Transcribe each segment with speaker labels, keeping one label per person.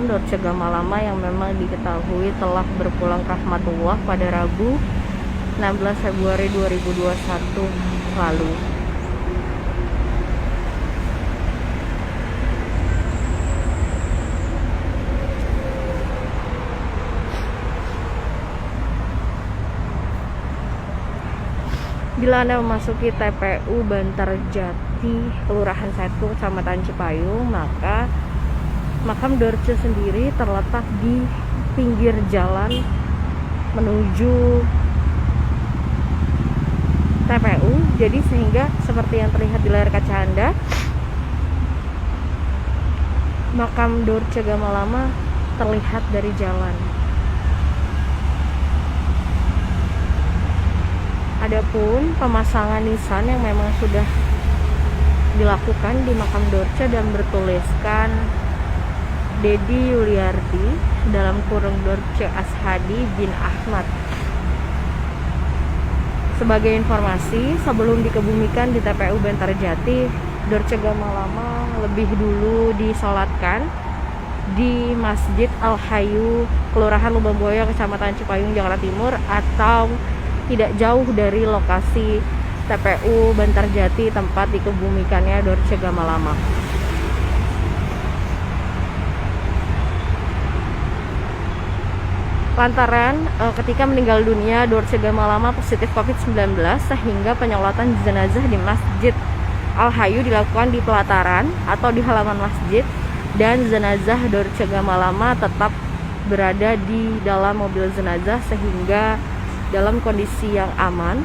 Speaker 1: makam Dorce Gamalama yang memang diketahui telah berpulang ke rahmatullah pada Rabu 16 Februari 2021 lalu. Bila Anda memasuki TPU Bantarjati, Kelurahan Setu, Kecamatan Cipayung, maka makam Dorce sendiri terletak di pinggir jalan menuju TPU. Jadi sehingga seperti yang terlihat di layar kaca Anda, makam Dorce Gamalama terlihat dari jalan. Adapun pemasangan nisan yang memang sudah dilakukan di makam Dorce dan bertuliskan Dedi Yuliardi dalam kurung Dorce Ashadi bin Ahmad. Sebagai informasi, sebelum dikebumikan di TPU Bantarjati, Dorce Gamalama lebih dulu disolatkan di Masjid Al-Hayu, Kelurahan Lubang Buaya, Kecamatan Cipayung, Jakarta Timur, atau tidak jauh dari lokasi TPU Bantarjati tempat dikebumikannya Dorce Gamalama. Lantaran ketika meninggal dunia Dorce Gamalama positif COVID-19, sehingga penyolatan jenazah di Masjid Al-Hayu dilakukan di pelataran atau di halaman masjid, dan jenazah Dorce Gamalama tetap berada di dalam mobil jenazah sehingga dalam kondisi yang aman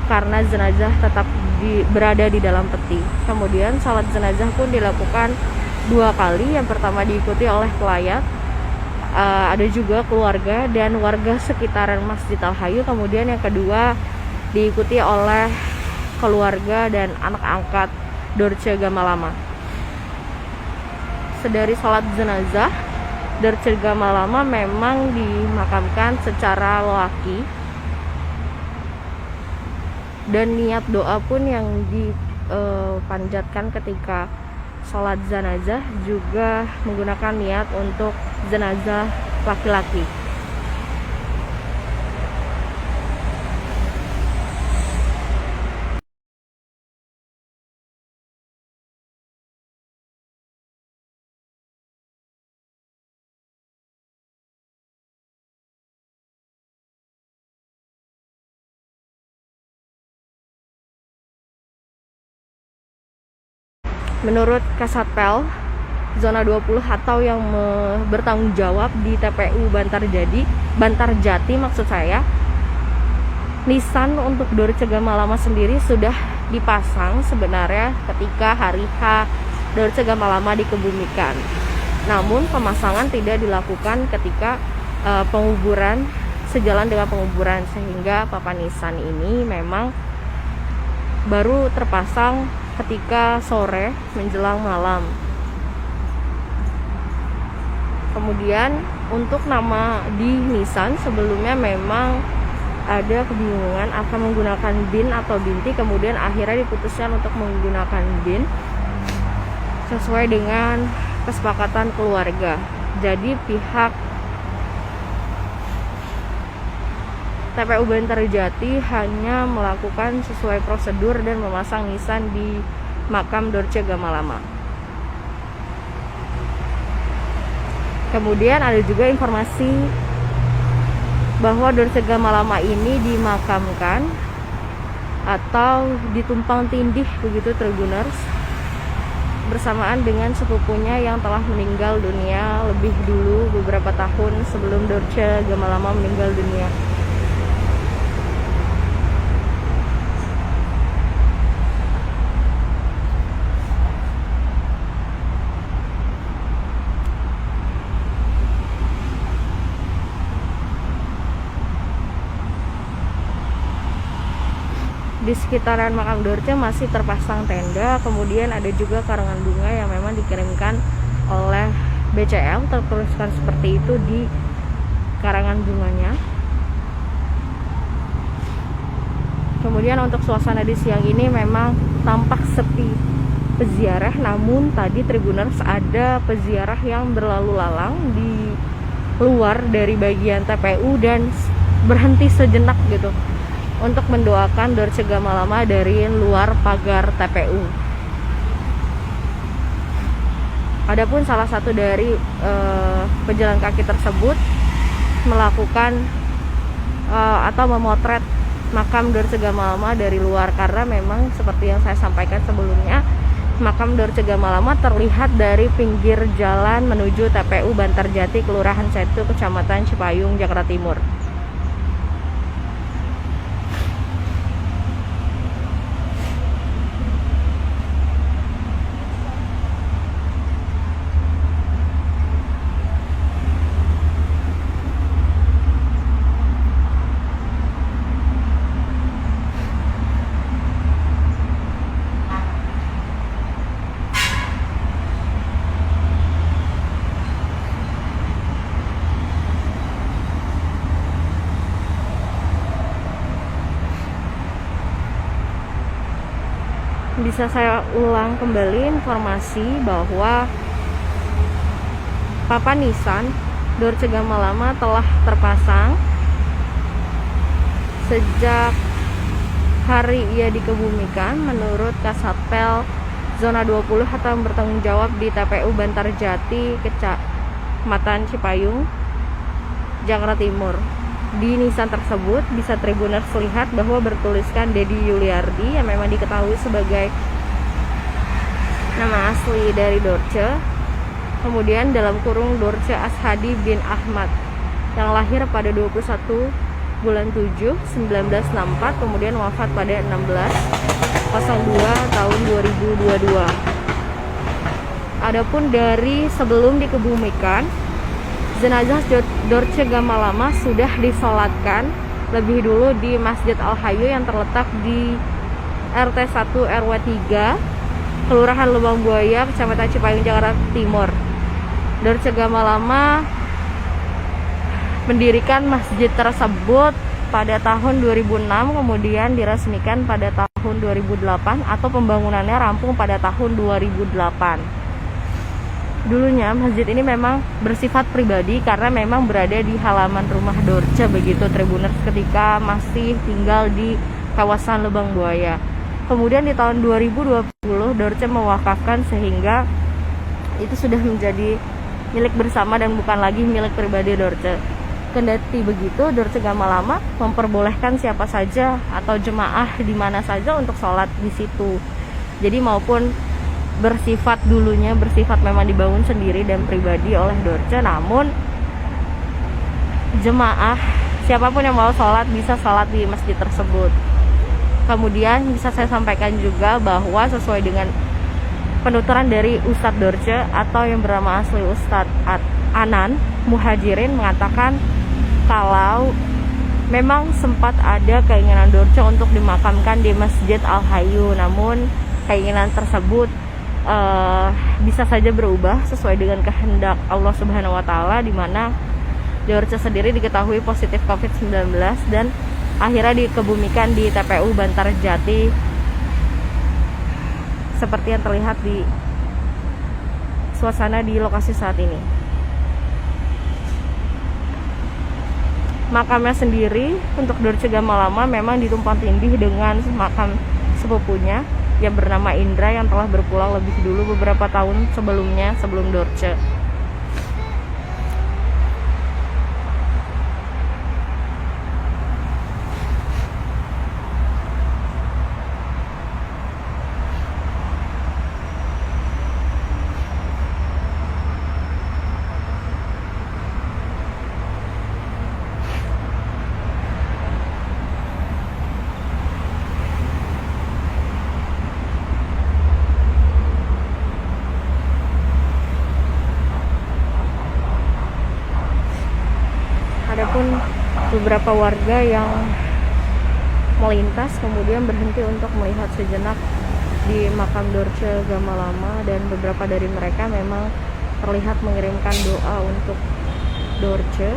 Speaker 1: karena jenazah tetap berada di dalam peti. Kemudian salat jenazah pun dilakukan 2 kali. Yang pertama diikuti oleh pelayat, ada juga keluarga dan warga sekitaran Masjid Al-Hayu. Kemudian yang kedua diikuti oleh keluarga dan anak angkat Dorce Gamalama. Sedari salat jenazah, Dorce Gamalama memang dimakamkan secara laki, dan niat doa pun yang dipanjatkan ketika sholat jenazah juga menggunakan niat untuk jenazah laki-laki. Menurut Kasatpel Zona 20 atau yang bertanggung jawab di TPU Bantarjati maksud saya, nisan untuk Dorce Gamalama sendiri sudah dipasang sebenarnya ketika hari H Dorce Gamalama dikebumikan. Namun pemasangan tidak dilakukan ketika penguburan, sejalan dengan penguburan, sehingga papan nisan ini memang baru terpasang ketika sore menjelang malam. Kemudian untuk nama di nisan sebelumnya memang ada kebingungan akan menggunakan bin atau binti, kemudian akhirnya diputuskan untuk menggunakan bin sesuai dengan kesepakatan keluarga. Jadi pihak TPU Bantarjati hanya melakukan sesuai prosedur dan memasang nisan di makam Dorce Gamalama. Kemudian ada juga informasi bahwa Dorce Gamalama ini dimakamkan atau ditumpang tindih begitu Tribuners, bersamaan dengan sepupunya yang telah meninggal dunia lebih dulu beberapa tahun sebelum Dorce Gamalama meninggal dunia. Di sekitaran makam Dorce masih terpasang tenda, kemudian ada juga karangan bunga yang memang dikirimkan oleh BCL, tertuliskan seperti itu di karangan bunganya. Kemudian untuk suasana di siang ini memang tampak sepi peziarah, namun tadi Tribuners ada peziarah yang berlalu lalang di luar dari bagian TPU dan berhenti sejenak gitu untuk mendoakan Dorce Gamalama dari luar pagar TPU. Adapun salah satu dari pejalan kaki tersebut melakukan atau memotret makam Dorce Gamalama dari luar, karena memang seperti yang saya sampaikan sebelumnya, makam Dorce Gamalama terlihat dari pinggir jalan menuju TPU Bantarjati, Kelurahan Setu, Kecamatan Cipayung, Jakarta Timur. Bisa saya ulang kembali informasi bahwa papan nisan Dorce Gamalama telah terpasang sejak hari ia dikebumikan menurut Kasatpel Zona 20 atau yang bertanggung jawab di TPU Bantarjati, Kecamatan Cipayung, Jakarta Timur. Di nisan tersebut bisa Tribuners lihat bahwa bertuliskan Dedi Yuliardi yang memang diketahui sebagai nama asli dari Dorce. Kemudian dalam kurung Dorce Ashadi bin Ahmad yang lahir pada 21 bulan 7 1964, kemudian wafat pada 16/02 tahun 2022. Adapun dari sebelum dikebumikan, jenazah Dorce Gamalama sudah disolatkan lebih dulu di Masjid Al-Hayu yang terletak di RT 1 RW 3 Kelurahan Lubang Buaya, Kecamatan Cipayung, Jakarta Timur. Dorce Gamalama mendirikan masjid tersebut pada tahun 2006, kemudian diresmikan pada tahun 2008 atau pembangunannya rampung pada tahun 2008. Dulunya masjid ini memang bersifat pribadi karena memang berada di halaman rumah Dorce begitu Tribuners ketika masih tinggal di kawasan Lubang Buaya. Kemudian di tahun 2020 Dorce mewakafkan sehingga itu sudah menjadi milik bersama dan bukan lagi milik pribadi Dorce. Kendati begitu, Dorce Gamalama memperbolehkan siapa saja atau jemaah di mana saja untuk sholat di situ. Jadi maupun dulunya bersifat memang dibangun sendiri dan pribadi oleh Dorce, namun jemaah siapapun yang mau sholat bisa sholat di masjid tersebut. Kemudian bisa saya sampaikan juga bahwa sesuai dengan penuturan dari Ustadz Dorce atau yang bernama asli Ustadz Anan Muhajirin mengatakan kalau memang sempat ada keinginan Dorce untuk dimakamkan di Masjid Al-Hayu, namun keinginan tersebut bisa saja berubah sesuai dengan kehendak Allah Subhanahu wa Ta'ala, di mana Dorce sendiri diketahui positif COVID-19 dan akhirnya dikebumikan di TPU Bantarjati seperti yang terlihat di suasana di lokasi saat ini. Makamnya sendiri untuk Dorce Gamalama memang ditumpang tindih dengan makam sepupunya yang bernama Indra yang telah berpulang lebih dulu beberapa tahun sebelumnya sebelum Dorce. Adapun beberapa warga yang melintas kemudian berhenti untuk melihat sejenak di makam Dorce Gamalama, dan beberapa dari mereka memang terlihat mengirimkan doa untuk Dorce